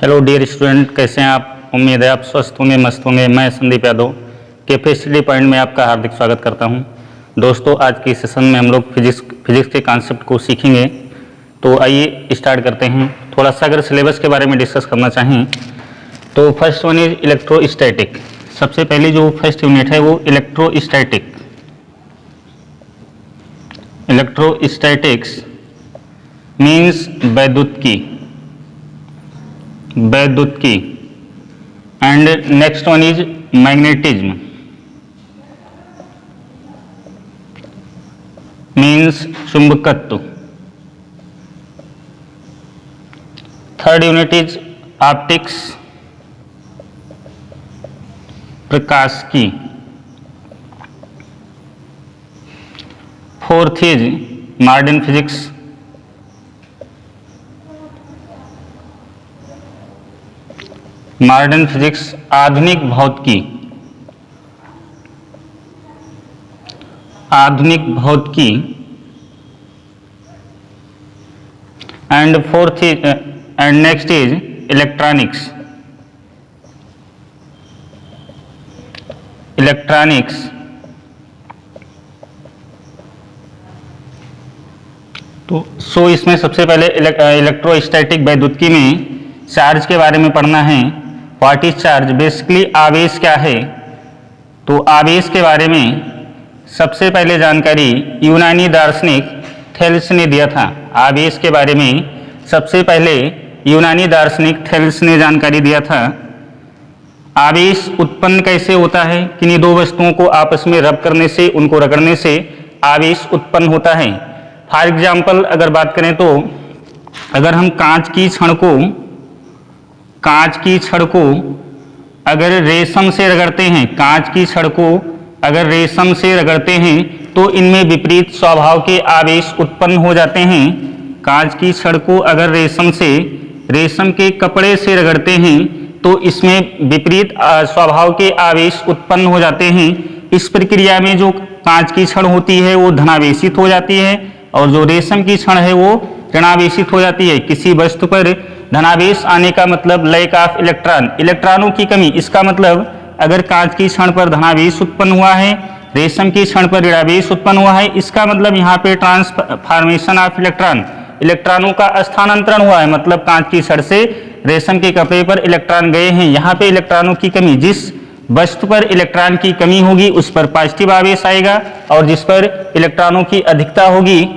Hello dear student, कैसे हैं आप? उम्मीद है आप स्वस्थ होंगे, मस्त होंगे। मैं संदीप यादव के स्टडी पॉइंट में आपका हार्दिक स्वागत करता हूं। दोस्तों, आज की सेशन में हम लोग फिजिक्स के कॉन्सेप्ट को सीखेंगे। तो आइए स्टार्ट करते हैं। थोड़ा सा अगर सिलेबस के बारे में डिस्कस करना चाहें तो फर्स्ट वन इज इलेक्ट्रोस्टैटिक। सबसे पहले जो फर्स्ट यूनिट है वो इलेक्ट्रोस्टैटिक। इलेक्ट्रोस्टैटिक्स मीन्स वैद्युतिकी and next one is magnetism means चुंबकत्व। थर्ड यूनिट इज ऑप्टिक्स, प्रकाशिकी। Fourth is modern physics. Modern physics आधुनिक भौतिकी। And fourth is and next is electronics. तो इसमें सबसे पहले इलेक्ट्रोस्टैटिक वैद्युतिकी में चार्ज के बारे में पढ़ना है। What is charge? बेसिकली आवेश क्या है। तो आवेश के बारे में सबसे पहले जानकारी यूनानी दार्शनिक थेल्स ने दिया था। आवेश के बारे में सबसे पहले यूनानी दार्शनिक थेल्स ने जानकारी दिया था। आवेश उत्पन्न कैसे होता है? किन्हीं दो वस्तुओं को आपस में रब करने से, उनको रगड़ने से आवेश उत्पन्न होता है। फॉर एग्जाम्पल अगर बात करें तो अगर हम कांच की छड़ को अगर रेशम से रगड़ते हैं, कांच की छड़ को अगर रेशम से रगड़ते हैं तो इनमें विपरीत स्वभाव के आवेश उत्पन्न हो जाते हैं। कांच की छड़ को अगर रेशम के कपड़े से रगड़ते हैं तो इसमें विपरीत स्वभाव के आवेश उत्पन्न हो जाते हैं। इस प्रक्रिया में जो कांच की छड़ होती है वो धनावेशित हो जाती है और जो रेशम की छड़ है वो ऋणावेशित हो जाती है। किसी वस्तु पर धनावेश आने का मतलब लैक ऑफ इलेक्ट्रॉनों की कमी। इसका मतलब अगर कांच की छड़ पर धनावेश उत्पन्न हुआ है, रेशम की छड़ पर ऋणावेश उत्पन्न हुआ है, इसका मतलब यहाँ पे ट्रांसफॉर्मेशन ऑफ इलेक्ट्रॉनों का स्थानांतरण हुआ है। मतलब कांच की छड़ से रेशम के कपड़े पर इलेक्ट्रॉन गए हैं। यहाँ पे इलेक्ट्रॉनों की कमी, जिस वस्तु पर इलेक्ट्रॉन की कमी होगी उस पर पॉजिटिव आवेश आएगा और जिस पर इलेक्ट्रॉनों की अधिकता होगी,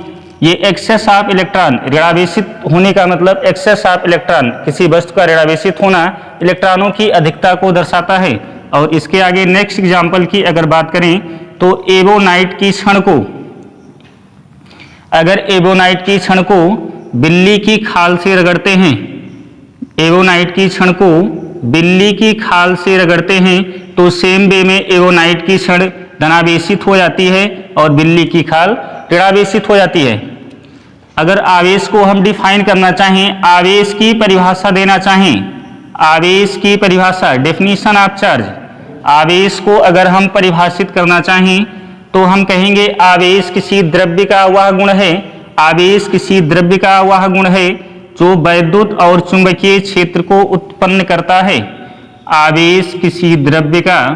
ये एक्सेस ऑफ इलेक्ट्रॉन, ऋणावेशित होने का मतलब एक्सेस ऑफ इलेक्ट्रॉन, किसी वस्तु का ऋणावेशित होना इलेक्ट्रॉनों की अधिकता को दर्शाता है। और इसके आगे नेक्स्ट एग्जांपल की अगर बात करें तो एबोनाइट की छड़ को, अगर एबोनाइट की छड़ को बिल्ली की खाल से रगड़ते हैं, एबोनाइट की छड़ को बिल्ली की खाल से रगड़ते हैं तो सेम वे में एबोनाइट की छड़ धनावेशित हो जाती है और बिल्ली की खाल ऋणावेशित हो जाती है। अगर आवेश को हम डिफाइन करना चाहें, आवेश की परिभाषा देना चाहें, आवेश की परिभाषा, डेफिनेशन ऑफ चार्ज, आवेश को अगर हम परिभाषित करना चाहें तो हम कहेंगे आवेश किसी द्रव्य का वह गुण है, आवेश किसी द्रव्य का वह गुण है जो वैद्युत और चुंबकीय क्षेत्र को उत्पन्न करता है। आवेश किसी द्रव्य का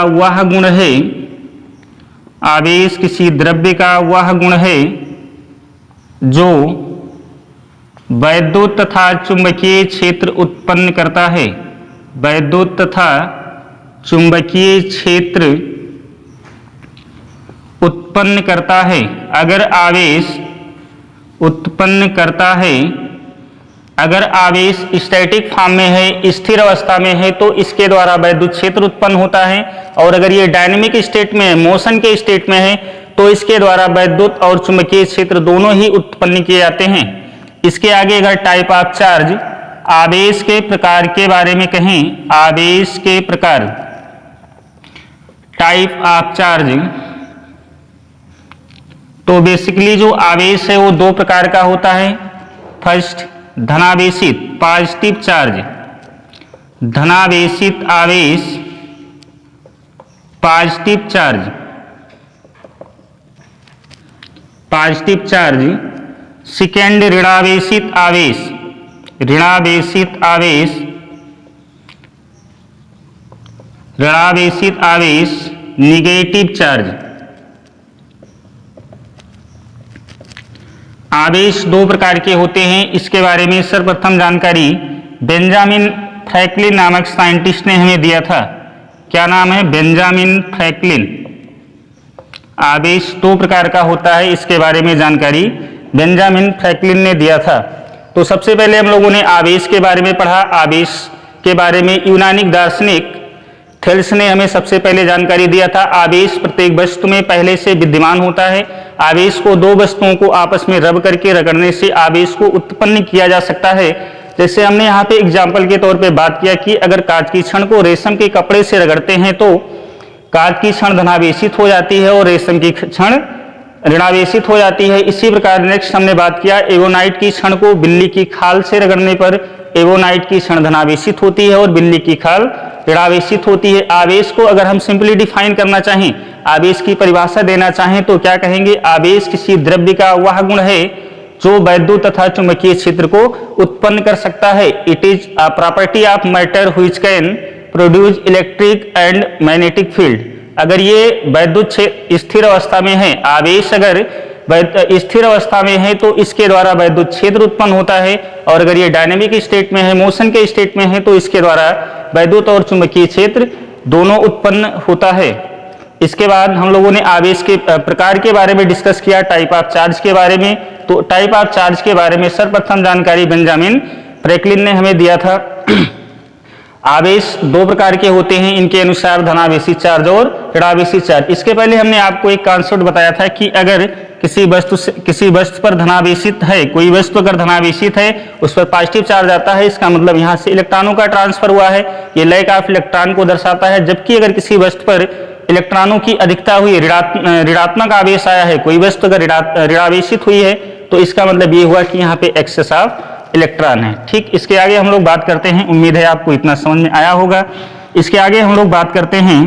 वह गुण है, आवेश किसी द्रव्य का वह गुण है जो वैद्युत तथा चुंबकीय क्षेत्र उत्पन्न करता है। वैद्युत तथा चुंबकीय क्षेत्र उत्पन्न करता है। अगर आवेश उत्पन्न करता है, अगर आवेश स्टैटिक फॉर्म में है, स्थिर अवस्था में है, तो इसके द्वारा वैद्युत क्षेत्र उत्पन्न होता है। और अगर ये डायनेमिक स्टेट में है, मोशन के स्टेट में है, तो इसके द्वारा वैद्युत और चुंबकीय क्षेत्र दोनों ही उत्पन्न किए जाते हैं। इसके आगे अगर टाइप ऑफ चार्ज, आवेश के प्रकार के बारे में कहें, आवेश के प्रकार, टाइप ऑफ चार्ज, तो बेसिकली जो आवेश है वो दो प्रकार का होता है। फर्स्ट धनावेशित, पॉजिटिव चार्ज, धनावेशित आवेश, पॉजिटिव चार्ज, सेकेंड ऋणावेशित आवेश, ऋणावेशित आवेश, ऋणावेशित आवेश निगेटिव चार्ज। आवेश दो प्रकार के होते हैं, इसके बारे में सर्वप्रथम जानकारी बेंजामिन फ्रैंकलिन नामक साइंटिस्ट ने हमें दिया था। क्या नाम है? Benjamin Franklin. आवेश दो प्रकार का होता है, इसके बारे में जानकारी बेंजामिन फ्रैंकलिन ने दिया था। तो सबसे पहले हम लोगों ने आवेश के बारे में पढ़ा। आवेश के बारे में यूनानिक दार्शनिक थेल्स ने हमें सबसे पहले जानकारी दिया था। आवेश प्रत्येक वस्तु में पहले से विद्यमान होता है। आवेश को दो वस्तुओं को आपस में रब करके रगड़ने से आवेश को उत्पन्न किया जा सकता है। जैसे हमने यहाँ पे एग्जाम्पल के तौर पे बात किया कि अगर कांच की छड़ को रेशम के कपड़े से रगड़ते हैं तो कांच की छड़ धनावेशित हो जाती है और रेशम की छड़ ऋणावेशित हो जाती है। इसी प्रकार नेक्स्ट हमने बात किया एवोनाइट की छड़ को बिल्ली की खाल से रगड़ने पर एवोनाइट की छड़ धनावेशित होती है और बिल्ली की खाल ऋणावेशित होती है। आवेश को अगर हम सिंपली डिफाइन करना चाहें, आवेश की परिभाषा देना चाहें तो क्या कहेंगे? आवेश किसी द्रव्य का वह गुण है जो वैद्युत तथा चुंबकीय क्षेत्र को उत्पन्न कर सकता है। It is a property of matter which can produce electric and magnetic field. अगर ये वैद्युत स्थिर अवस्था में है, आवेश अगर स्थिर अवस्था में है तो इसके द्वारा वैद्युत क्षेत्र उत्पन्न होता है, और अगर ये डायनेमिक स्टेट में है, मोशन के स्टेट में है, तो इसके द्वारा वैद्युत और चुंबकीय क्षेत्र दोनों उत्पन्न होता है। इसके बाद हम लोगों ने आवेश के प्रकार के बारे में डिस्कस किया, टाइप ऑफ चार्ज के बारे में। तो टाइप ऑफ चार्ज के बारे में सर्वप्रथम जानकारी बेंजामिन फ्रैंकलिन ने हमें दिया था। आवेश दो प्रकार के होते हैं, इनके अनुसार धनावेशित चार्ज और ऋणावेशित चार्ज। इसके पहले हमने आपको एक कॉन्सेप्ट बताया था कि अगर किसी वस्तु पर धनावेशित है, कोई वस्तु अगर धनावेशित है उस पर पॉजिटिव चार्ज आता है, इसका मतलब यहाँ से इलेक्ट्रॉनों का ट्रांसफर हुआ है, ये लैक ऑफ इलेक्ट्रॉन को दर्शाता है। जबकि अगर किसी वस्तु पर इलेक्ट्रॉनों की अधिकता हुई, ऋणात्मक आवेश आया है, कोई वस्तु अगर ऋणावेशित हुई है तो इसका मतलब ये हुआ कि यहाँ पे एक्सेस ऑफ इलेक्ट्रॉन है। ठीक, इसके आगे हम लोग बात करते हैं, उम्मीद है आपको इतना समझ में आया होगा। इसके आगे हम लोग बात करते हैं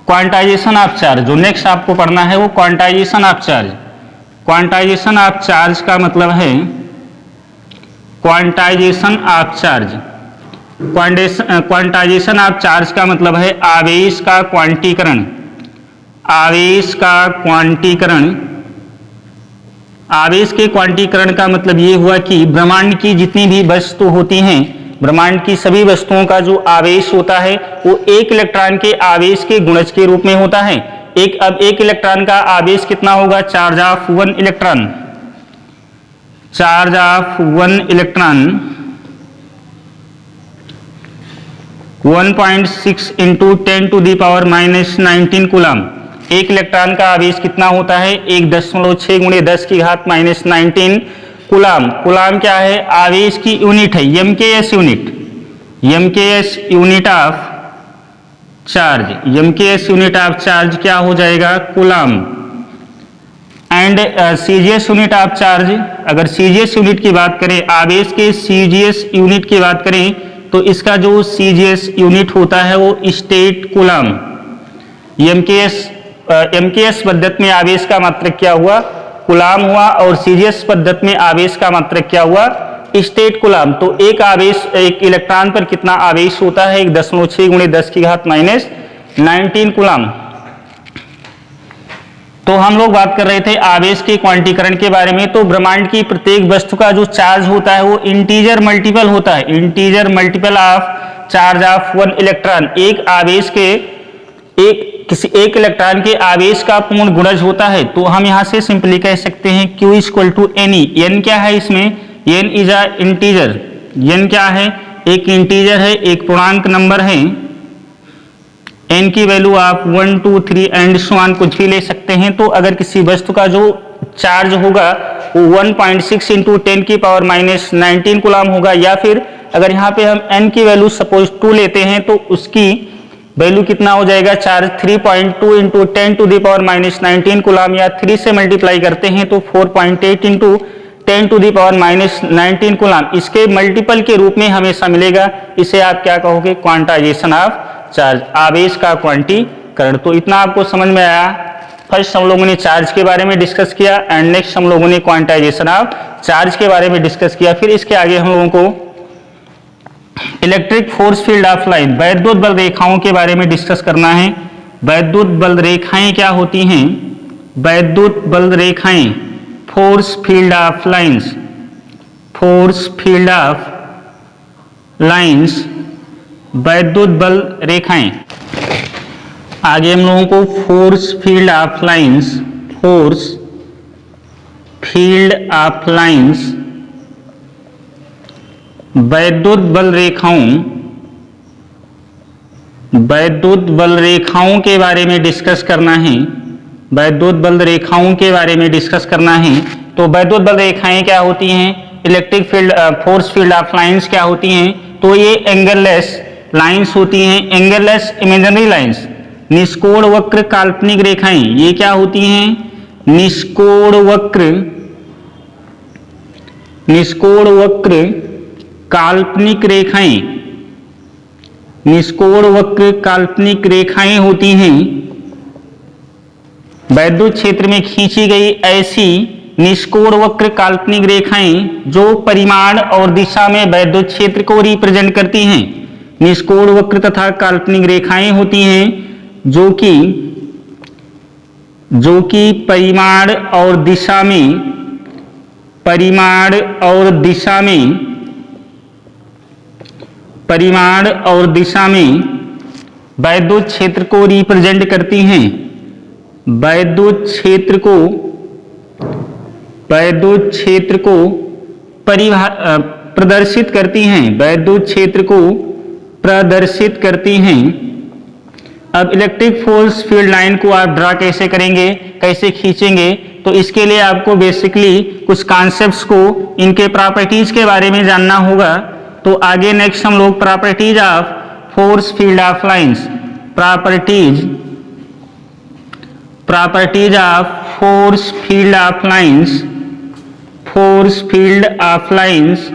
क्वांटाइजेशन ऑफ चार्ज। जो नेक्स्ट आपको पढ़ना है वो quantization of charge. Quantization of charge का मतलब है quantization of charge. Quantization of charge का मतलब है आवेश का क्वांटीकरण। आवेश का क्वांटीकरण। आवेश के क्वांटीकरण का मतलब ये हुआ कि ब्रह्मांड की जितनी भी वस्तु होती हैं, ब्रह्मांड की सभी वस्तुओं का जो आवेश होता है वो एक इलेक्ट्रॉन के आवेश के गुणज के रूप में होता है। अब एक इलेक्ट्रॉन का आवेश कितना होगा? Charge of one electron. Charge of one electron 1.6 into 10⁻⁻19 coulomb. एक इलेक्ट्रॉन का आवेश कितना होता है? 1.6 × 10⁻19 कूलम। कूलम क्या है? आवेश की यूनिट है, MKS unit. MKS unit of charge. MKS unit of charge क्या हो जाएगा? Coulomb. And CGS unit of charge, अगर सीजीएस यूनिट की बात करें, आवेश के सीजीएस यूनिट की बात करें तो इसका जो सीजीएस यूनिट होता है वो स्टेट कूलम। एमकेएस पद्धति में आवेश का मात्रक क्या हुआ? कूलम हुआ, और सीजीएस पद्धति में आवेश का मात्रक क्या हुआ? State coulomb. तो एक आवेश, एक इलेक्ट्रॉन पर कितना आवेश होता है? 1.6 × 10⁻⁻19 कूलम। तो हम लोग बात कर रहे थे आवेश के क्वांटीकरण के बारे में। तो ब्रह्मांड की प्रत्येक वस्तु का जो चार्ज होता है वो इंटीजर मल्टीपल होता है। Integer multiple of charge of one electron. एक आवेश के किसी एक इलेक्ट्रॉन के आवेश का पूर्ण गुणज होता है। तो हम यहाँ से सिंपली कह सकते हैं Q = Ne। n क्या है इसमें? n is a integer. n क्या है? एक इंटीजर है, एक पूर्णांक नंबर है। n की वैल्यू आप 1 2 3 एंड सो ऑन कुछ भी ले सकते हैं। तो अगर किसी वस्तु का जो चार्ज होगा वो 1.6 × 10⁻⁻19 कूलम होगा, या फिर अगर यहाँ पे हम n की वैल्यू सपोज 2 लेते हैं तो उसकी वैल्यू कितना हो जाएगा? चार्ज 3.2 × 10⁻⁻19 कूलम, या 3 से मल्टीप्लाई करते हैं तो 4.8 × 10⁻⁻19 कूलम। इसके मल्टीपल के रूप में हमेशा मिलेगा। इसे आप क्या कहोगे? क्वांटाइजेशन ऑफ चार्ज, आवेश का क्वांटीकरण। तो इतना आपको समझ में आया फर्स्ट हम लोगों ने चार्ज के बारे में डिस्कस किया एंड नेक्स्ट हम लोगों ने क्वांटाइजेशन ऑफ चार्ज के बारे में डिस्कस किया। फिर इसके आगे हम लोगों को electric force field of line, वैद्युत बल रेखाओं के बारे में डिस्कस करना है। वैद्युत बल रेखाएं क्या होती हैं? वैद्युत बल रेखाएं, force field of lines, force field of lines, वैद्युत बल रेखाएं। आगे हम लोगों को force field of lines, force field of lines, वैद्युत बल रेखाओं, वैद्युत बल रेखाओं के बारे में डिस्कस करना है। वैद्युत बल रेखाओं के बारे में डिस्कस करना है। तो वैद्युत बल रेखाएं क्या होती हैं? Electric field force field of lines क्या होती हैं? तो ये एंगललेस लाइंस होती हैं, एंगललेस इमेजिनरी लाइंस। निष्कोण वक्र काल्पनिक रेखाएं, ये क्या होती हैं? निष्कोण वक्र, निष्कोण वक्र काल्पनिक रेखाएं, निष्कोण वक्र काल्पनिक रेखाएं होती हैं। वैद्युत क्षेत्र में खींची गई ऐसी निष्कोण वक्र काल्पनिक रेखाएं जो परिमाण और दिशा में वैद्युत क्षेत्र को रिप्रेजेंट करती हैं। निष्कोण वक्र तथा काल्पनिक रेखाएं होती हैं जो कि परिमाण और दिशा में, परिमाण और दिशा में, परिमाण और दिशा में वैद्युत क्षेत्र को रिप्रेजेंट करती हैं। वैद्युत क्षेत्र को, वैद्युत क्षेत्र को प्रदर्शित करती हैं, वैद्युत क्षेत्र को प्रदर्शित करती हैं। अब इलेक्ट्रिक फोर्स फील्ड लाइन को आप ड्रा कैसे करेंगे, कैसे खींचेंगे? तो इसके लिए आपको बेसिकली कुछ कॉन्सेप्ट्स को, इनके प्रॉपर्टीज के बारे में जानना होगा। तो आगे नेक्स्ट हम लोग properties of force field of lines, properties, properties of force field of lines, force field of lines,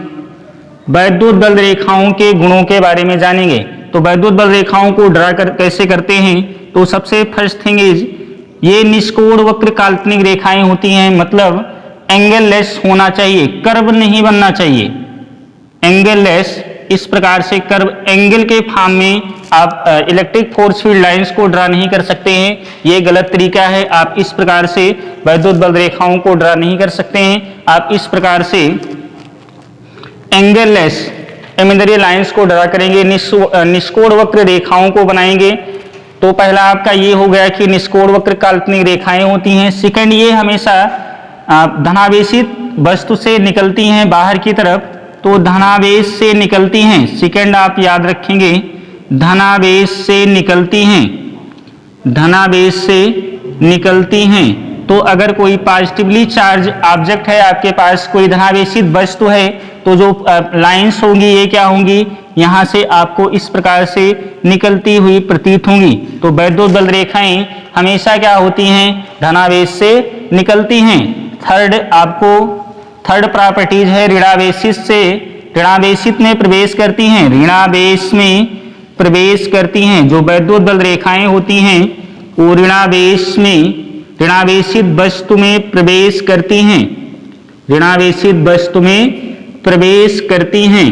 वैद्युत बल रेखाओं के गुणों के बारे में जानेंगे। तो वैद्युत बल रेखाओं को ड्रा कैसे करते हैं? तो सबसे फर्स्ट थिंग इज, ये निष्कोण वक्र काल्पनिक रेखाएं होती हैं, मतलब एंगललेस होना चाहिए, कर्व नहीं बनना चाहिए। एंगललेस, इस प्रकार से कर्व एंगल के फॉर्म में आप इलेक्ट्रिक फोर्स फील्ड लाइंस को ड्रा नहीं कर सकते हैं, ये गलत तरीका है। आप इस प्रकार से वैद्युत बल रेखाओं को ड्रा नहीं कर सकते हैं। आप इस प्रकार से एंगललेस इमेजिनरी लाइंस को ड्रा करेंगे, निष्कोण वक्र रेखाओं को बनाएंगे। तो पहला आपका ये हो गया कि निष्कोण वक्र काल्पनिक रेखाएं होती हैं। सेकंड, ये हमेशा धनावेशित वस्तु से निकलती हैं बाहर की तरफ, तो धनावेश से निकलती हैं। सेकंड आप याद रखेंगे, धनावेश से निकलती हैं, धनावेश से निकलती हैं। तो अगर कोई पॉजिटिवली चार्ज ऑब्जेक्ट है आपके पास, कोई धनावेशित वस्तु है, तो जो लाइंस होंगी ये क्या होंगी? यहां से आपको इस प्रकार से निकलती हुई प्रतीत होंगी। तो वैद्युत बल रेखाएं हमेशा क्या होती हैं? धनावेश से निकलती हैं। थर्ड आपको, थर्ड प्रॉपर्टीज है ऋणावेशित से, ऋणावेशित में प्रवेश करती हैं, ऋणावेश में प्रवेश करती हैं। जो वैद्युत बल रेखाएं होती हैं वो ऋणावेश में, ऋणावेशित वस्तु में प्रवेश करती हैं, ऋणावेशित वस्तु में प्रवेश करती हैं,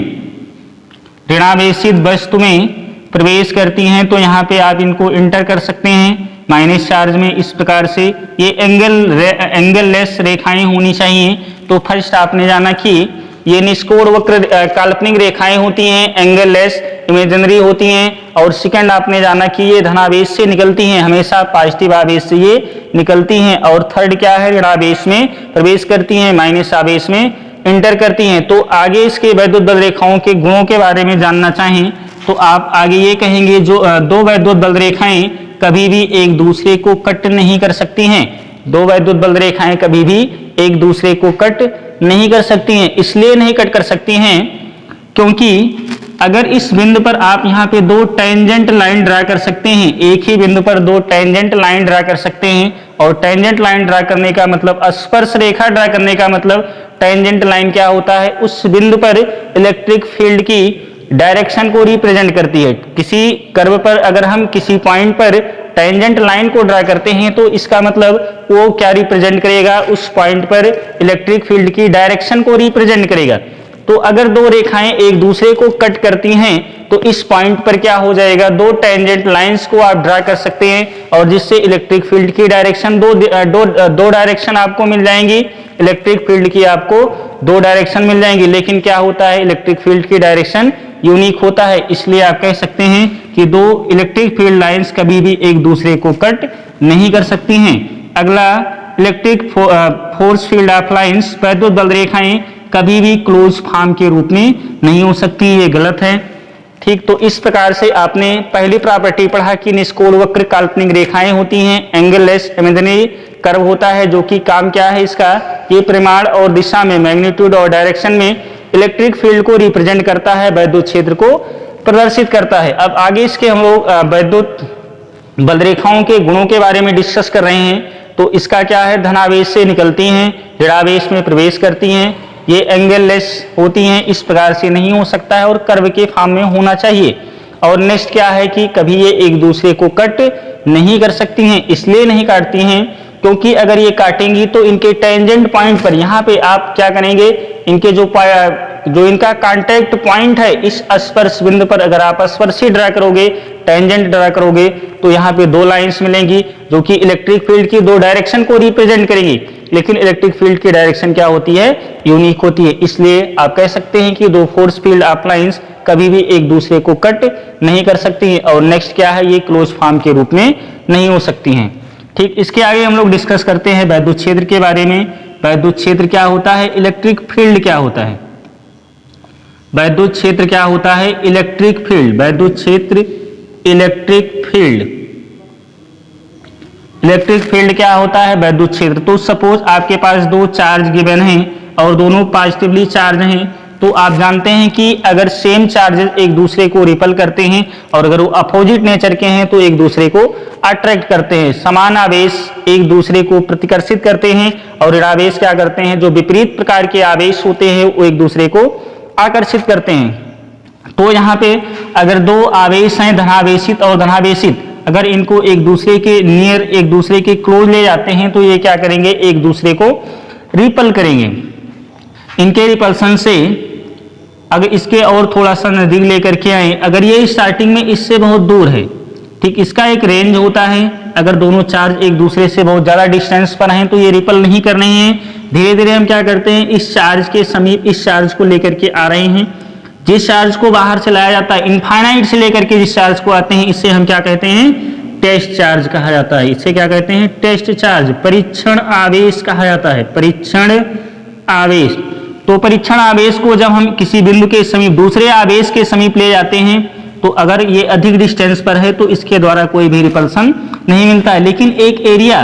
ऋणावेशित वस्तु में प्रवेश करती हैं। तो यहाँ पे आप इनको इंटर कर सकते हैं माइनस चार्ज में। इस प्रकार से ये एंगललेस रेखाएं होनी चाहिए। तो फर्स्ट आपने जाना कि ये निष्कोण वक्र काल्पनिक रेखाएं होती हैं, एंगललेस इमेजिनरी होती हैं। और सेकंड आपने जाना कि ये धनावेश से निकलती हैं, हमेशा पॉजिटिव आवेश से ये निकलती हैं। और थर्ड क्या है? ऋणावेश में प्रवेश करती हैं, माइनस आवेश में इंटर करती हैं। तो आगे इसके वैद्युत बल रेखाओं के गुणों के बारे में जानना चाहें तो आप आगे ये कहेंगे, जो दो वैद्युत बल रेखाएं कभी भी एक दूसरे को कट नहीं कर सकती हैं। दो वैद्युत बल रेखाएं कभी भी एक दूसरे को कट नहीं कर सकती हैं। इसलिए नहीं कट कर सकती हैं क्योंकि अगर इस बिंदु पर आप यहाँ पे दो टेंजेंट लाइन ड्रा कर सकते हैं, एक ही बिंदु पर दो टेंजेंट लाइन ड्रा कर सकते हैं। और टेंजेंट लाइन ड्रा करने का मतलब, स्पर्श रेखा ड्रा करने का मतलब, टेंजेंट लाइन क्या होता है? उस बिंदु पर इलेक्ट्रिक फील्ड की डायरेक्शन को रिप्रेजेंट करती है। किसी कर्व पर अगर हम किसी पॉइंट पर टेंजेंट लाइन को ड्रा करते हैं तो इसका मतलब वो क्या रिप्रेजेंट करेगा, उस पॉइंट पर इलेक्ट्रिक फील्ड की डायरेक्शन को रिप्रेजेंट करेगा। तो अगर दो रेखाएं एक दूसरे को कट करती हैं तो इस पॉइंट पर क्या हो जाएगा, दो टेंजेंट लाइंस को आप ड्रा कर सकते हैं और जिससे इलेक्ट्रिक फील्ड की डायरेक्शन दो डायरेक्शन आपको मिल जाएंगी, इलेक्ट्रिक फील्ड की आपको दो डायरेक्शन मिल जाएंगी। लेकिन क्या होता है, इलेक्ट्रिक फील्ड की डायरेक्शन यूनिक होता है, इसलिए आप कह सकते हैं कि दो इलेक्ट्रिक फील्ड लाइंस कभी भी एक दूसरे को कट नहीं कर सकती हैं। अगला, electric force field of lines, वैद्युत बल रेखाएं कभी भी क्लोज फॉर्म के रूप में नहीं हो सकती, ये गलत है। ठीक, तो इस प्रकार से आपने पहली प्रॉपर्टी पढ़ा कि निष्कोण वक्र काल्पनिक रेखाएं होती हैं, एंगल लेस इमेजिनरी कर्व होता है, जो कि काम क्या है इसका, ये परिमाण और दिशा में, मैग्नीट्यूड और डायरेक्शन में इलेक्ट्रिक फील्ड को रिप्रेजेंट करता है, वैद्युत क्षेत्र को प्रदर्शित करता है। अब आगे इसके हम लोग वैद्युत बल रेखाओं के गुणों के बारे में डिस्कस कर रहे हैं। तो इसका क्या है, धनावेश से निकलती हैं, ऋणावेश में प्रवेश करती हैं, ये एंगल लेस होती हैं, इस प्रकार से नहीं हो सकता है और कर्व के फॉर्म में होना चाहिए। और नेक्स्ट क्या है कि कभी ये एक दूसरे को कट नहीं कर सकती हैं, इसलिए नहीं काटती हैं क्योंकि अगर ये काटेंगी तो इनके टेंजेंट पॉइंट पर, यहाँ पे आप क्या करेंगे, इनके जो इनका कांटेक्ट पॉइंट है, इस स्पर्श बिंदु पर अगर आप स्पर्शी ड्रा करोगे, टेंजेंट ड्रा करोगे, तो यहाँ पे दो लाइंस मिलेंगी जो कि इलेक्ट्रिक फील्ड की दो डायरेक्शन को रिप्रेजेंट करेंगी। लेकिन इलेक्ट्रिक फील्ड की डायरेक्शन क्या होती है, यूनिक होती है, इसलिए आप कह सकते हैं कि दो फोर्स फील्ड ऑफ लाइंस कभी भी एक दूसरे को कट नहीं कर सकती हैं। और नेक्स्ट क्या है, ये क्लोज फॉर्म के रूप में नहीं हो सकती हैं। ठीक, इसके आगे हम लोग डिस्कस करते हैं वैद्युत क्षेत्र के बारे में। वैद्युत क्षेत्र क्या होता है, इलेक्ट्रिक फील्ड क्या होता है, वैद्युत क्षेत्र क्या होता है, इलेक्ट्रिक फील्ड, वैद्युत क्षेत्र इलेक्ट्रिक फील्ड, इलेक्ट्रिक फील्ड क्या होता है, वैद्युत क्षेत्र। तो सपोज आपके पास दो चार्ज गिवन हैं और दोनों पॉजिटिवली चार्ज हैं, तो आप जानते हैं कि अगर सेम चार्जेस एक दूसरे को रिपल करते हैं और अगर वो अपोजिट नेचर के हैं तो एक दूसरे को अट्रैक्ट करते हैं। समान आवेश एक दूसरे को प्रतिकर्षित करते हैं और ऋणावेश क्या करते हैं, जो विपरीत प्रकार के आवेश होते हैं वो एक दूसरे को आकर्षित करते हैं। तो यहाँ पे अगर दो आवेश हैं, धनावेशित और धनावेशित, अगर इनको एक दूसरे के नियर, एक दूसरे के क्लोज ले जाते हैं तो ये क्या करेंगे, एक दूसरे को रिपल करेंगे। इनके रिपल्सन से अगर इसके और थोड़ा सा नजदीक लेकर के आए, अगर ये स्टार्टिंग में इससे बहुत दूर है, ठीक, इसका एक रेंज होता है, अगर दोनों चार्ज एक दूसरे से बहुत ज्यादा डिस्टेंस पर हैं तो ये रिपल नहीं करने हैं। धीरे धीरे हम क्या करते हैं, इस चार्ज के समीप इस चार्ज को लेकर के आ रहे हैं। जिस चार्ज को बाहर चलाया जाता है, इनफाइनाइट से लेकर के जिस चार्ज को आते हैं, इससे हम क्या कहते हैं, टेस्ट चार्ज कहा जाता है। इससे क्या कहते हैं, टेस्ट चार्ज, परीक्षण आवेश कहा जाता है, परीक्षण आवेश। तो परीक्षण आवेश को जब हम किसी बिंदु के समीप दूसरे आवेश के समीप ले जाते हैं तो अगर ये अधिक डिस्टेंस पर है तो इसके द्वारा कोई भी रिपल्सन नहीं मिलता है। लेकिन एक एरिया,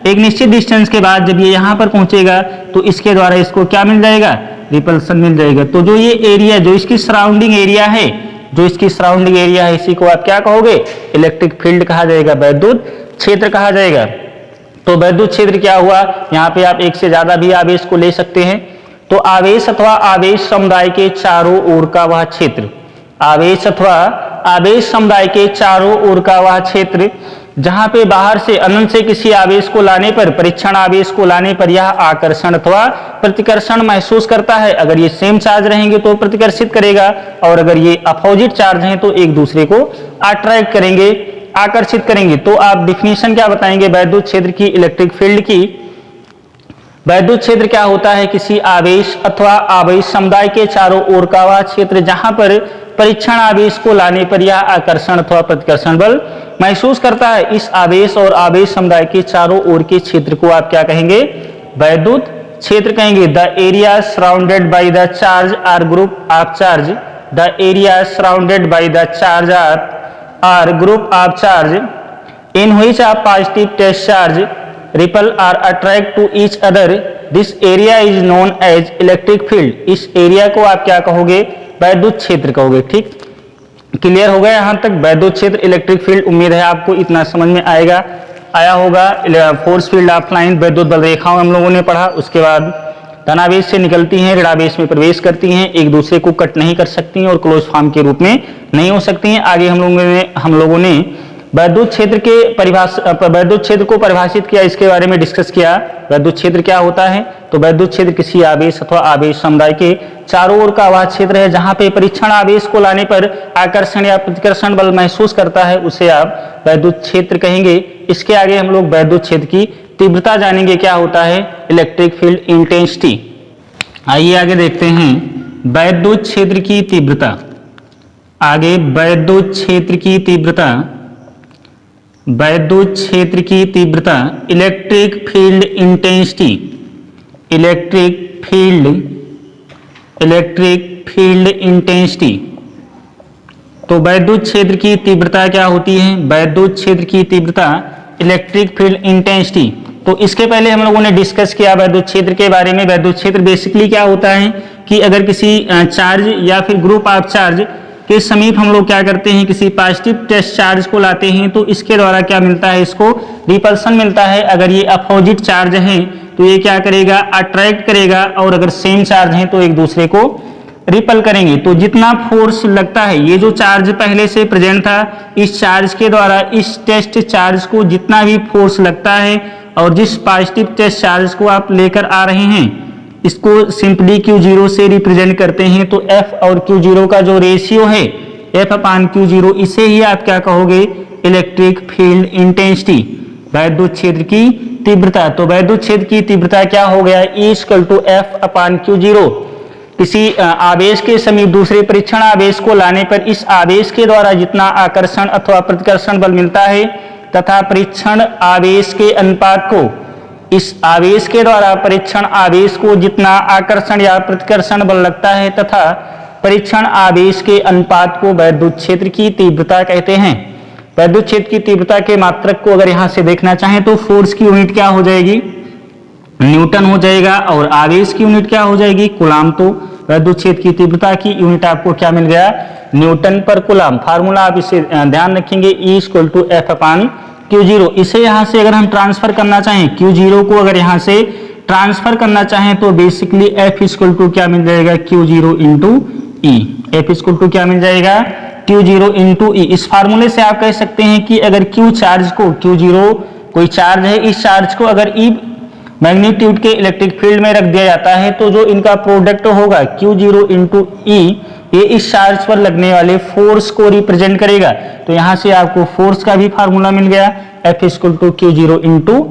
एक निश्चित डिस्टेंस के बाद जब ये यहाँ पर पहुंचेगा तो इसके द्वारा इसको क्या मिल जाएगा, रिपल्सन मिल जाएगा। तो जो ये एरिया, जो इसकी सराउंडिंग एरिया है, जो इसकी सराउंडिंग एरिया है, इसी को आप क्या कहोगे, इलेक्ट्रिक फील्ड कहा जाएगा, वैद्युत क्षेत्र कहा जाएगा। तो वैद्युत क्षेत्र क्या हुआ, यहाँ पे आप एक से ज्यादा भी आवेश को ले सकते हैं। तो आवेश अथवा आवेश समुदाय के चारों ओर का वह क्षेत्र, आवेश अथवा आवेश समुदाय के चारों ओर का वह क्षेत्र जहां पे बाहर से अनंत से किसी आवेश को लाने पर, परीक्षण आवेश को लाने पर यह आकर्षण अथवा प्रतिकर्षण महसूस करता है। अगर ये सेम चार्ज रहेंगे तो प्रतिकर्षित करेगा और अगर ये अपोजिट चार्ज हैं तो एक दूसरे को अट्रैक्ट करेंगे, आकर्षित करेंगे। तो आप डिफिनीशन क्या बताएंगे वैद्युत क्षेत्र की, इलेक्ट्रिक फील्ड की। वैद्युत क्षेत्र क्या होता है, किसी आवेश अथवा आवेश समुदाय के चारों ओर का वह क्षेत्र जहां पर परीक्षण आवेश को लाने पर यह आकर्षण अथवा प्रतिकर्षण बल महसूस करता है। इस आवेश और आवेश समुदाय के चारों ओर के क्षेत्र को आप क्या कहेंगे, वैद्युत क्षेत्र कहेंगे। The area surrounded by the charge or group of charge, the area surrounded by the charge or group of charge in which a positive test charge repel or attract to each other, this area is known as electric field। इस area को आप क्या कहोगे, वैद्युत क्षेत्र कहोगे। ठीक, clear हो गया यहाँ तक वैद्युत क्षेत्र, इलेक्ट्रिक फील्ड। उम्मीद है आपको इतना समझ में आया होगा। फोर्स फील्ड ऑफ लाइन, वैद्युत बल रेखाओं हम लोगों ने पढ़ा। उसके बाद धनावेश से निकलती हैं, ऋणावेश में प्रवेश करती हैं, एक दूसरे को कट नहीं कर सकती हैं और क्लोज फॉर्म के रूप में नहीं हो सकती हैं। आगे हम लोगों ने वैद्युत क्षेत्र के वैद्युत क्षेत्र को परिभाषित किया, इसके बारे में डिस्कस किया। वैद्युत क्षेत्र क्या होता है? तो वैद्युत क्षेत्र किसी आवेश अथवा आवेश समुदाय के चारों ओर का वह क्षेत्र है जहां पे परीक्षण आवेश को लाने पर आकर्षण या प्रतिकर्षण बल महसूस करता है, उसे आप वैद्युत क्षेत्र कहेंगे। इसके आगे हम लोग वैद्युत क्षेत्र की तीव्रता जानेंगे, क्या होता है? Electric field intensity. आइए आगे देखते हैं वैद्युत क्षेत्र की तीव्रता। आगे वैद्युत क्षेत्र की तीव्रता, वैद्युत क्षेत्र की तीव्रता, electric field intensity, electric field intensity. तो वैद्युत क्षेत्र की तीव्रता क्या होती है? वैद्युत क्षेत्र की तीव्रता इलेक्ट्रिक फील्ड इंटेंसिटी। तो इसके पहले हम लोगों ने डिस्कस किया वैद्युत क्षेत्र के बारे में। वैद्युत क्षेत्र बेसिकली क्या होता है कि अगर किसी चार्ज या फिर ग्रुप ऑफ चार्ज के समीप हम लोग क्या करते हैं, किसी पॉजिटिव टेस्ट चार्ज को लाते हैं, तो इसके द्वारा क्या मिलता है, इसको रिपल्सन मिलता है। अगर ये अपोजिट चार्ज है तो ये क्या करेगा, अट्रैक्ट करेगा, और अगर सेम चार्ज है तो एक दूसरे को रिपल करेंगे। तो जितना फोर्स लगता है, ये जो चार्ज पहले से प्रेजेंट था, इस चार्ज के द्वारा इस टेस्ट चार्ज को जितना भी फोर्स लगता है, और जिस पॉजिटिव टेस्ट चार्ज को आप लेकर आ रहे हैं, इसको सिंपली Q0 से रिप्रेजेंट करते हैं। तो F और Q0 का जो रेशियो है F/Q0, इसे ही आप क्या कहोगे, इलेक्ट्रिक फील्ड इंटेंसिटी, वैद्युत क्षेत्र की तीव्रता। तो वैद्युत क्षेत्र की तीव्रता क्या हो गया, E=F/Q0। किसी आवेश के समीप दूसरे परीक्षण आवेश को लाने पर इस आवेश के द्वारा जितना आकर्षण अथवा प्रतिकर्षण बल मिलता है, तथा परीक्षण आवेश के अनुपात को, इस आवेश के द्वारा परीक्षण आवेश को जितना आकर्षण या प्रतिकर्षण बल लगता है, तथा परीक्षण आवेश के अनुपात को वैद्युत क्षेत्र की तीव्रता कहते हैं। वैद्युत क्षेत्र की तीव्रता के मात्रक को अगर यहां से देखना चाहें तो फोर्स की यूनिट क्या हो जाएगी, न्यूटन हो जाएगा, और आवेश की यूनिट क्या हो जाएगी, कूलाम। तो वैद्युत क्षेत्र की तीव्रता की यूनिट आपको क्या मिल गया, न्यूटन पर कूलाम। फार्मूला आप इसे ध्यान रखेंगे, E=F/Q0। इसे यहां से अगर हम ट्रांसफर करना चाहें, Q0 को अगर यहां से ट्रांसफर करना चाहें तो बेसिकली F क्या मिल जाएगा, Q0 × E। F क्या मिल जाएगा, Q0 × E। इस फार्मूले से आप कह सकते हैं कि अगर Q चार्ज को, Q0 कोई चार्ज है, इस चार्ज को अगर E मैग्नीट्यूड के इलेक्ट्रिक फील्ड में रख दिया जाता है, तो जो इनका प्रोडक्ट होगा Q0 × E, ये इस चार्ज पर लगने वाले फोर्स को रिप्रेजेंट करेगा। तो यहां से आपको फोर्स का भी फार्मूला मिल गया, F Q0 ×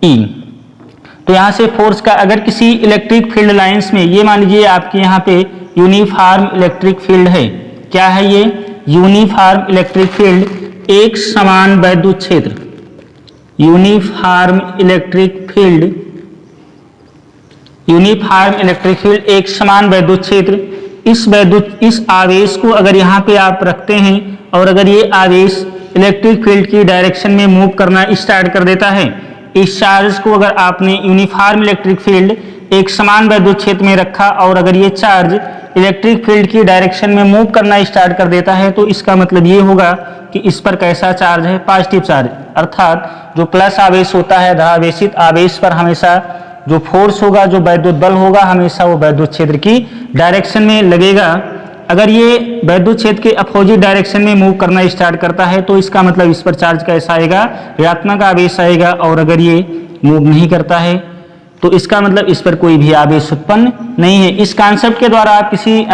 E। तो यहां से फोर्स का, अगर किसी इलेक्ट्रिक फील्ड लाइंस में, ये मान लीजिए आपके यहाँ पे यूनिफॉर्म इलेक्ट्रिक फील्ड है, क्या है ये, यूनिफॉर्म इलेक्ट्रिक फील्ड, एक समान वैद्युत क्षेत्र, यूनिफॉर्म इलेक्ट्रिक फील्ड, एक समान वैद्युत क्षेत्र। इस आवेश को अगर यहाँ पे आप रखते हैं, और अगर ये आवेश इलेक्ट्रिक फील्ड की डायरेक्शन में मूव करना स्टार्ट कर देता है, इस चार्ज को अगर आपने यूनिफॉर्म इलेक्ट्रिक फील्ड एक समान वैद्युत क्षेत्र में रखा, और अगर ये चार्ज इलेक्ट्रिक फील्ड की डायरेक्शन में मूव करना स्टार्ट कर देता है, तो इसका मतलब ये होगा कि इस पर कैसा चार्ज है, पॉजिटिव चार्ज। अर्थात जो प्लस आवेश होता है, धनावेशित आवेश पर हमेशा जो फोर्स होगा, जो वैद्युत बल होगा, हमेशा वो वैद्युत क्षेत्र की डायरेक्शन में लगेगा। अगर ये वैद्युत क्षेत्र के अपोजिट डायरेक्शन में मूव करना स्टार्ट करता है, तो इसका मतलब इस पर चार्ज कैसा आएगा, ऋणात्मक आवेश आएगा। और अगर ये मूव नहीं करता है, तो इसका मतलब इस पर कोई भी आवेश उत्पन्न नहीं है। इस कॉन्सेप्ट के द्वारा आप किसी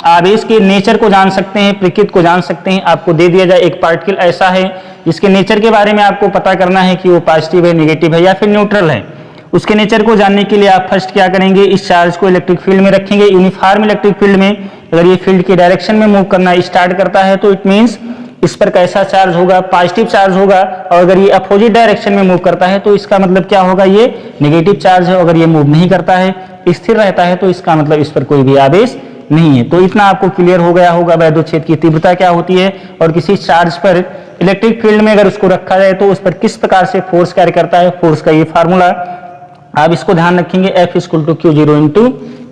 आवेश के नेचर को जान सकते हैं, प्रकृति को जान सकते हैं। आपको दे दिया जाए एक पार्टिकल ऐसा है जिसके नेचर के बारे में आपको पता करना है कि वो पॉजिटिव है, नेगेटिव है या फिर न्यूट्रल है। उसके नेचर को जानने के लिए आप फर्स्ट क्या करेंगे, इस चार्ज को इलेक्ट्रिक फील्ड में रखेंगे। यूनिफॉर्म इलेक्ट्रिक फील्ड में अगर ये फील्ड की डायरेक्शन में मूव करना स्टार्ट करता है, तो इट मीन्स इस पर कैसा चार्ज होगा, पॉजिटिव चार्ज होगा। और अगर ये अपोजिट डायरेक्शन में मूव करता है, तो इसका मतलब क्या होगा, ये नेगेटिव चार्ज है। अगर ये मूव नहीं करता है, स्थिर रहता है, तो इसका मतलब इस पर कोई भी आवेश नहीं है। तो इतना आपको क्लियर हो गया होगा वैद्युत क्षेत्र की तीव्रता क्या होती है, और किसी चार्ज पर इलेक्ट्रिक फील्ड में अगर उसको रखा जाए तो उस पर किस प्रकार से फोर्स कार्य करता है। फोर्स का ये फार्मूला आप इसको ध्यान रखेंगे, F Q0 ×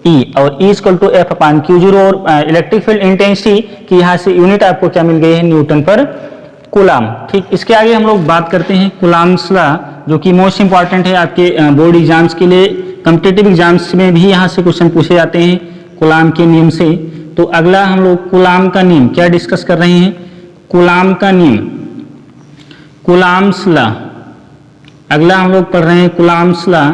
E और E F/Q0। और इलेक्ट्रिक फील्ड इंटेंसिटी की यहाँ से यूनिट आपको क्या मिल गई है, न्यूटन पर कूलाम। ठीक, इसके आगे हम लोग बात करते हैं कूलाम्स लॉ, जो कि मोस्ट इंपॉर्टेंट है आपके बोर्ड एग्जाम्स के लिए। कॉम्पिटिटिव एग्जाम्स में भी यहाँ से क्वेश्चन पूछे जाते हैं कूलाम के नियम से। तो अगला हम लोग कूलाम का नियम क्या डिस्कस कर रहे हैं, कूलाम का नियम। Coulombs law. अगला हम लोग पढ़ रहे हैं कूलाम्स लॉ,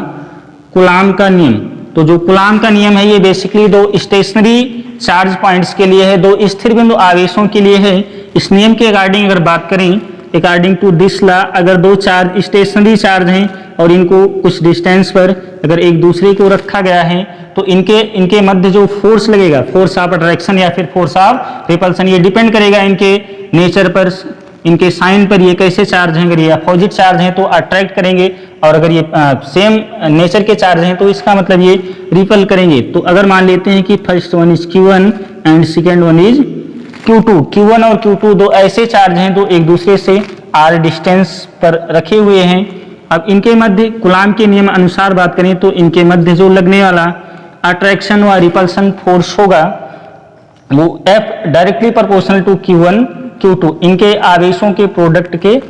कूलाम का नियम। तो जो कूलाम का नियम है ये बेसिकली दो स्टेशनरी चार्ज पॉइंट्स के लिए है, दो स्थिर बिंदु आवेशों के लिए है। इस नियम के अकॉर्डिंग अगर बात करें, अकॉर्डिंग टू दिस लॉ, अगर दो चार्ज स्टेशनरी चार्ज हैं और इनको कुछ डिस्टेंस पर अगर एक दूसरे को रखा गया है तो इनके मध्य जो फोर्स लगेगा, फोर्स ऑफ अट्रैक्शन या फिर फोर्स ऑफ रिपल्सन, ये डिपेंड करेगा इनके नेचर पर, इनके साइन पर। ये कैसे चार्ज हैं, अगर ये अपोजिट चार्ज हैं तो अट्रैक्ट करेंगे, और अगर ये सेम नेचर के चार्ज हैं तो इसका मतलब ये रिपल करेंगे। तो अगर मान लेते हैं कि first one is Q1 and second one is Q2, Q1 और Q2 दो ऐसे चार्ज हैं जो एक दूसरे से r डिस्टेंस पर रखे हुए हैं। अब इनके मध्य कूलाम के नियम अनुसार बात करें तो इनके मध्य जो लगने वाला अट्रैक्शन व रिपल्सन फोर्स होगा वो F directly proportional to Q1 Q2, इनके आवेशों के प्रोडक्ट के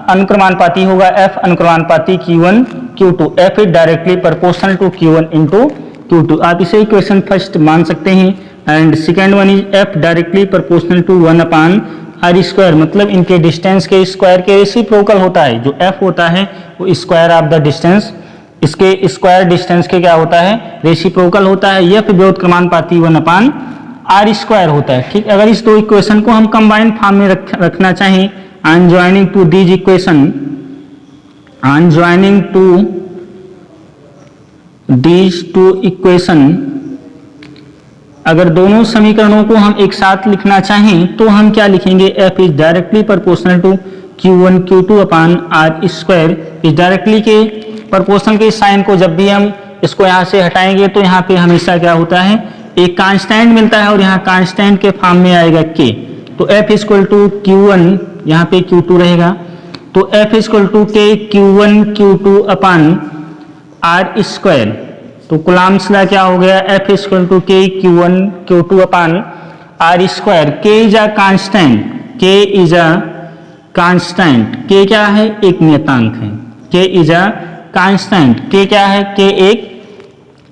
अनुक्रमानुपाती होगा। F अनुक्रमानुपाती Q1 Q2, F is directly proportional to Q1 into Q2। आप इसे इक्वेशन फर्स्ट मान सकते हैं। And second one is F directly proportional to 1/r², मतलब इनके डिस्टेंस के स्क्वायर के रेसिप्रोकल होता है। जो F होता है वो स्क्वायर ऑफ द डिस्टेंस, इसके स्क्वायर डिस्टेंस के क्या होता है, रेसिप्रोकल होता है। F व्युत्क्रमानुपाती 1/r² होता है। ठीक, अगर इस दो इक्वेशन को हम कंबाइंड फॉर्म में रखना चाहें, on joining two these equation, on joining two these two equation, अगर दोनों समीकरणों को हम एक साथ लिखना चाहें तो हम क्या लिखेंगे, F is directly proportional to Q1 Q2/r²। इस डायरेक्टली के प्रोपोर्शनल के साइन को जब भी हम इसको यहाँ से हटाएंगे तो यहाँ पे हमेशा क्या होता है, एक कांस्टेंट मिलता है और यहाँ कांस्टेंट के फॉर्म में आएगा K। तो F इक्वल टू Q1, यहाँ पे Q2 रहेगा, तो F equal to K Q1 Q2/r²। तो कूलाम्स लॉ क्या हो गया, F equal to K Q1 Q2/r²। K is a constant, K is a constant, K क्या है, एक नियतांक है। K is a constant, K क्या है, K एक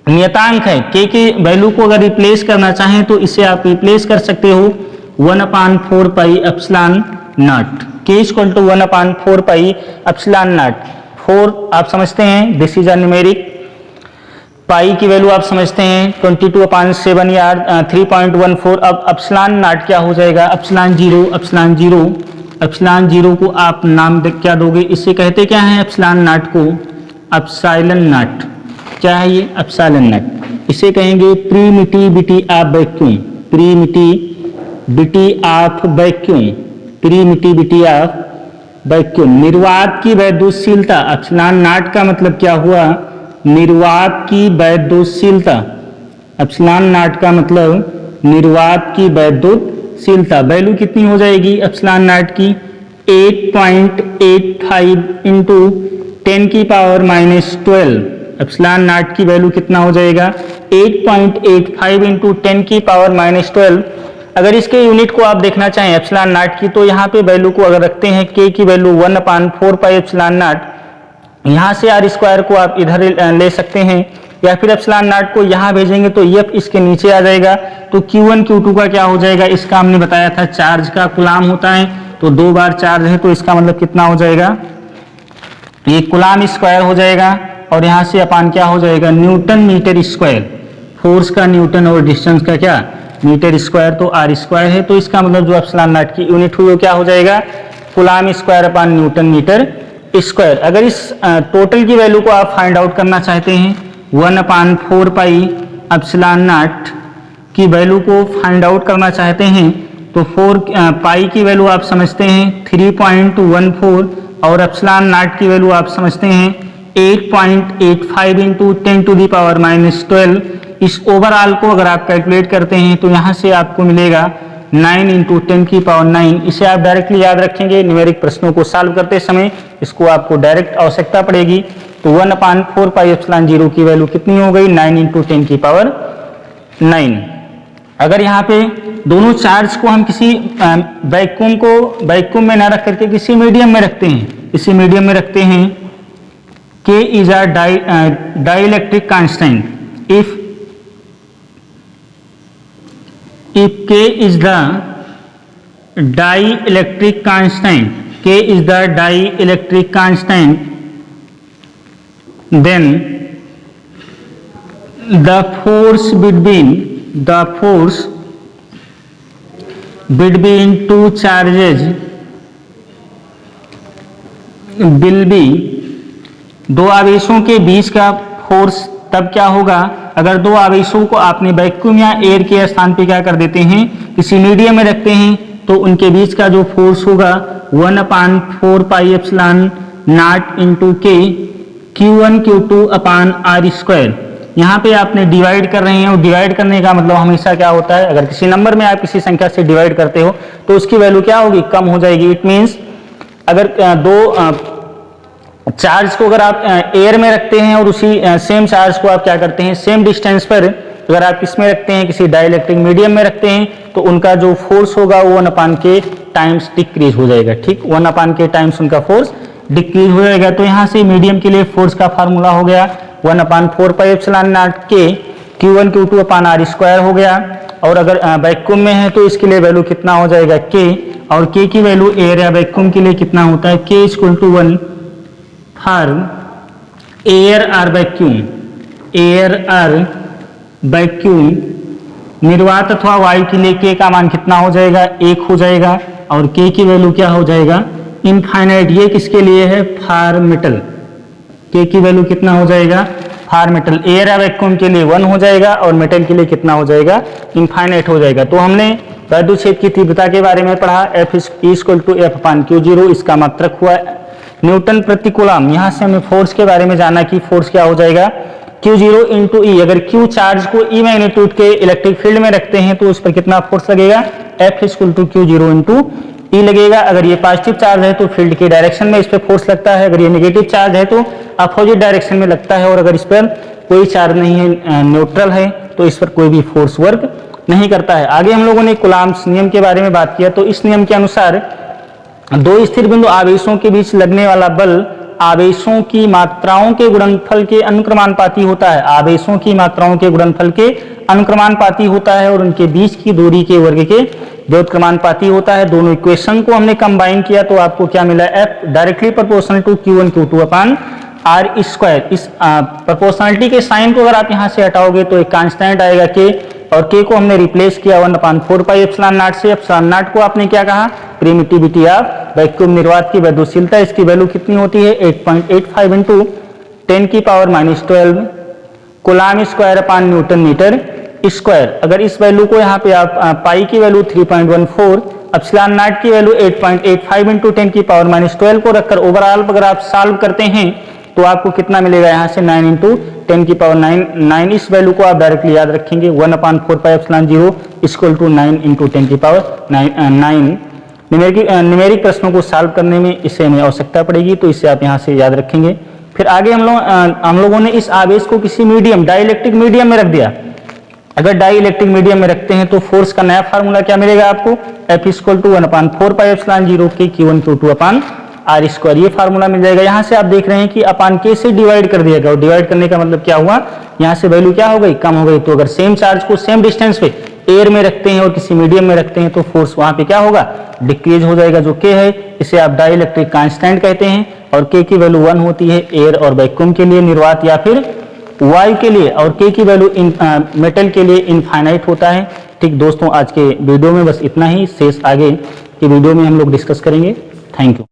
नियतांक है। K के वैल्यू को अगर रिप्लेस करना चाहें तो इसे आप रिप्लेस कर सकते हो 1/4πε0। K equal to 1/4πε0। 4 आप समझते हैं, दिस इज अ न्यूमेरिक। पाई की वैल्यू आप समझते हैं 22/7 या 3.14। अब एप्सिलॉन नॉट क्या हो जाएगा, एप्सिलॉन जीरो को आप नाम क्या दोगे, इसे कहते क्या है, एप्सिलॉन नॉट को एप्सिलॉन नॉट। क्या है ये, एप्सिलॉन नॉट। इसे कहेंगे permittivity of vacuum, permittivity of vacuum, permittivity of vacuum, निर्वात की वैद्युतशीलता। एप्सिलॉन नॉट का मतलब क्या हुआ, निर्वात की वैद्युतशीलता। एप्सिलॉन नॉट का मतलब निर्वात की वैद्युतशीलता। वैल्यू कितनी हो जाएगी एप्सिलॉन नॉट की, 8.85 इंटू 10⁻⁻12। एप्सिलॉन नॉट की वैल्यू कितना हो जाएगा, 8.85 इंटू 10⁻⁻12। अगर इसके यूनिट को आप देखना चाहें एप्सिलॉन नॉट की, तो यहाँ पे वैल्यू को अगर रखते हैं K की वैल्यू 1/4π एप्सिलॉन नॉट, यहाँ से r² को आप इधर ले सकते हैं, या फिर एप्सिलॉन नॉट को यहाँ भेजेंगे तो F इसके नीचे आ जाएगा। तो Q1 Q2 का क्या हो जाएगा, इसका हमने बताया था चार्ज का कूलाम होता है, तो 2 बार चार्ज है तो इसका मतलब कितना हो जाएगा, ये कूलाम स्क्वायर हो जाएगा, और यहाँ से अपान क्या हो जाएगा, न्यूटन मीटर स्क्वायर। फोर्स का न्यूटन और डिस्टेंस का क्या, मीटर स्क्वायर, तो r² है। तो इसका मतलब जो एप्सिलॉन नॉट की यूनिट हुई वो क्या हो जाएगा, coulomb square upon newton metre square. अगर इस टोटल की वैल्यू को आप फाइंड आउट करना चाहते हैं, 1/4π एप्सिलॉन नॉट की वैल्यू को फाइंड आउट करना चाहते हैं, तो 4 पाई की वैल्यू आप समझते हैं 3.14, और एप्सिलॉन नॉट की वैल्यू आप समझते हैं 8.85 इंटू 10⁻⁻12। इस ओवरऑल को अगर आप कैलकुलेट करते हैं तो यहाँ से आपको मिलेगा 9 इंटू 10⁹। इसे आप डायरेक्टली याद रखेंगे, न्यूमेरिक प्रश्नों को सॉल्व करते समय इसको आपको डायरेक्ट आवश्यकता पड़ेगी। तो 1/4π एप्सिलॉन जीरो की वैल्यू कितनी हो गई, 9 इंटू 10⁹। अगर यहाँ पे दोनों चार्ज को हम किसी वैक्यूम में ना रख करके किसी मीडियम में रखते हैं, इसी मीडियम में रखते हैं, K is a dielectric constant. If K is the dielectric constant, K is the dielectric constant, then the force between two charges will be, दो आवेशों के बीच का फोर्स तब क्या होगा अगर दो आवेशों को आपने वैक्यूम या एयर के स्थान पे क्या कर देते हैं, किसी मीडियम में रखते हैं, तो उनके बीच का जो फोर्स होगा 1/4 पाई एप्सिलॉन नॉट इंटू के Q1 Q2 upon r square. यहाँ पे आपने डिवाइड कर रहे हैं, और डिवाइड करने का मतलब हमेशा क्या होता है, अगर किसी नंबर में आप किसी संख्या से डिवाइड करते हो तो उसकी वैल्यू क्या होगी, कम हो जाएगी। इट मीन्स अगर दो चार्ज को अगर आप एयर में रखते हैं और उसी सेम चार्ज को आप क्या करते हैं, सेम डिस्टेंस पर अगर आप किसमें रखते हैं, किसी डाइलेक्ट्रिक मीडियम में रखते हैं, तो उनका जो फोर्स होगा वो 1/k टाइम्स डिक्रीज हो जाएगा। ठीक, 1/k टाइम्स उनका फोर्स डिक्रीज हो जाएगा। तो यहाँ से मीडियम के लिए फोर्स का फार्मूला हो गया 1/4 पाई एप्सिलॉन नॉट के Q1 Q2 upon r square हो गया। और अगर वैक्यूम में है तो इसके लिए वैल्यू कितना हो जाएगा K, और K की वैल्यू एयर या वैक्यूम के लिए कितना होता है, K = 1 फॉर एयर और वैक्यूम। निर्वात अथवा वायु के लिए K का मान कितना हो जाएगा, 1 हो जाएगा, और K की वैल्यू क्या हो जाएगा, इनफाइनाइट। ये किसके लिए है, फॉर मेटल। K की वैल्यू कितना हो जाएगा, फॉर मेटल। एयर या वैक्यूम के लिए 1 हो जाएगा, और मेटल के लिए कितना हो जाएगा, इनफाइनाइट हो जाएगा। तो हमने वैद्युत क्षेत्र की तीव्रता के बारे में पढ़ा, F = F/Q0, इसका मात्रक हुआ न्यूटन प्रति कूलम। यहाँ से हमने फोर्स के बारे में जाना कि फोर्स क्या हो जाएगा, Q0 × E। अगर Q चार्ज को E मैग्नीट्यूड के इलेक्ट्रिक फील्ड में रखते हैं तो उस पर कितना फोर्स लगेगा, F = Q0 × E लगेगा। अगर ये पॉजिटिव चार्ज है तो फील्ड के डायरेक्शन में इस पर फोर्स लगता है, अगर ये नेगेटिव चार्ज है तो अपोजिट डायरेक्शन में लगता है, और अगर इस पर कोई चार्ज नहीं है, न्यूट्रल है, तो इस पर कोई भी फोर्स वर्क नहीं करता है। आगे हम लोगों ने कूलम्ब्स नियम के बारे में बात किया। तो इस नियम के अनुसार दो स्थिर बिंदु आवेशों के बीच लगने वाला बल आवेशों की मात्राओं के गुणनफल के अनुक्रमानुपाती होता है। आवेशों की मात्राओं के गुणनफल के अनुक्रमानुपाती होता है, और उनके बीच की दूरी के वर्ग के व्युत्क्रमानुपाती होता है। दोनों इक्वेशन को हमने कंबाइन किया तो आपको क्या मिला, F directly proportional to Q1 Q2 upon r square. इस प्रोपोर्शनलिटी के साइन को अगर आप यहाँ से हटाओगे तो एक कांस्टेंट आएगा K, और K को हमने रिप्लेस किया 1/4 पाई एप्सिलॉन नॉट से। एप्सिलॉन नॉट को आपने क्या कहा, परमिटिविटी ऑफ वैक्यूम, निर्वात की वैद्युशीलता। इसकी वैल्यू कितनी होती है, 8.85 × 10⁻12 coulomb square upon newton metre square. अगर इस वैल्यू को यहाँ पे आप पाई की वैल्यू 3.14, एप्सिलॉन नॉट की वैल्यू 8.85 × 10⁻12 को रखकर ओवरऑल अगर आप सॉल्व करते हैं तो आपको कितना मिलेगा, यहाँ से 9 × 10⁹9। इस वैल्यू को आप डायरेक्टली याद रखेंगे, 1/4 पाई एप्सिलॉन 0 = 9 × 10⁹9। न्यूमेरिक प्रश्नों को सॉल्व करने में इसे हमें आवश्यकता पड़ेगी, तो इसे आप यहाँ से याद रखेंगे। फिर आगे हम लोगों ने इस आवेश को किसी मीडियम, डाइलेक्ट्रिक मीडियम में रख दिया। अगर डाइलेक्ट्रिक मीडियम में रखते हैं तो फोर्स का नया फार्मूला क्या मिलेगा आपको, F = 1/4 पाई एप्सिलॉन 0 के Q1 Q2 upon r square. ये फार्मूला मिल जाएगा। यहाँ से आप देख रहे हैं कि अपान K से डिवाइड कर दिया गया, और डिवाइड करने का मतलब क्या हुआ, यहाँ से वैल्यू क्या हो गई, कम हो गई। तो अगर सेम चार्ज को सेम डिस्टेंस पे एयर में रखते हैं और किसी मीडियम में रखते हैं तो फोर्स वहां पे क्या होगा, डिक्रीज हो जाएगा। जो K है इसे आप डाइलेक्ट्रिक कांस्टेंट कहते हैं, और K की वैल्यू 1 होती है एयर और वैक्यूम के लिए, निर्वात या फिर वायु के लिए, और K की वैल्यू मेटल के लिए इनफाइनाइट होता है। ठीक दोस्तों, आज के वीडियो में बस इतना ही, शेष आगे के वीडियो में हम लोग डिस्कस करेंगे। Thank you.